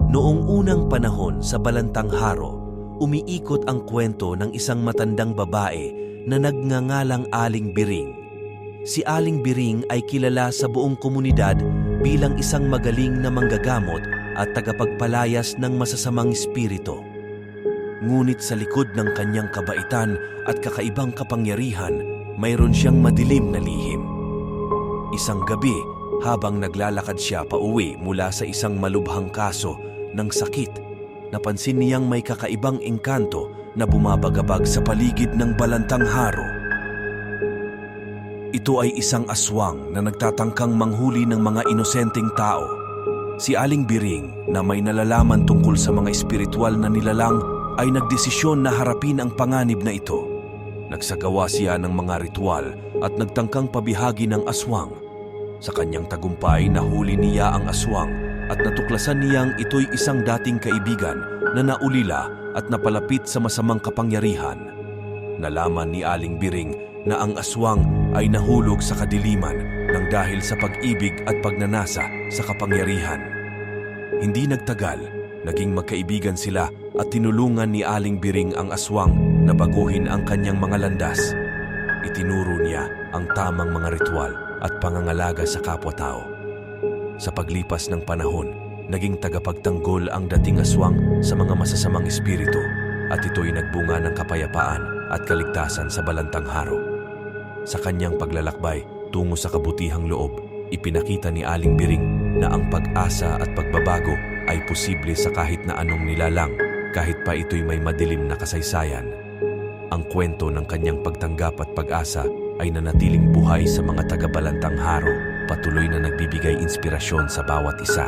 Noong unang panahon sa Balantangharo, umiikot ang kwento ng isang matandang babae na nagngangalang Aling Biring. Si Aling Biring ay kilala sa buong komunidad bilang isang magaling na manggagamot at tagapagpalayas ng masasamang espiritu. Ngunit sa likod ng kanyang kabaitan at kakaibang kapangyarihan, mayroon siyang madilim na lihim. Isang gabi, habang naglalakad siya pauwi mula sa isang malubhang kaso ng sakit, napansin niyang may kakaibang engkanto na bumabagabag sa paligid ng Balantangharo. Ito ay isang aswang na nagtatangkang manghuli ng mga inosenteng tao. Si Aling Biring, na may nalalaman tungkol sa mga espiritual na nilalang, ay nagdesisyon na harapin ang panganib na ito. Nagsagawa siya ng mga ritual at nagtangkang pabihagi ng aswang. Sa kanyang tagumpay, nahuli niya ang aswang at natuklasan niyang ito'y isang dating kaibigan na naulila at napalapit sa masamang kapangyarihan. Nalaman ni Aling Biring na ang aswang ay nahulog sa kadiliman nang dahil sa pag-ibig at pagnanasa sa kapangyarihan. Hindi nagtagal, naging magkaibigan sila at tinulungan ni Aling Biring ang aswang na baguhin ang kanyang mga landas. Itinuro niya ang tamang mga ritual at pangangalaga sa kapwa-tao. Sa paglipas ng panahon, naging tagapagtanggol ang dating aswang sa mga masasamang espiritu at ito'y nagbunga ng kapayapaan at kaligtasan sa Balantangharo. Sa kanyang paglalakbay tungo sa kabutihang loob, ipinakita ni Aling Biring na ang pag-asa at pagbabago ay posible sa kahit na anong nilalang, kahit pa ito'y may madilim na kasaysayan. Ang kwento ng kanyang pagtanggap at pag-asa ay nanatiling buhay sa mga taga-Balantangharo, patuloy na nagbibigay inspirasyon sa bawat isa.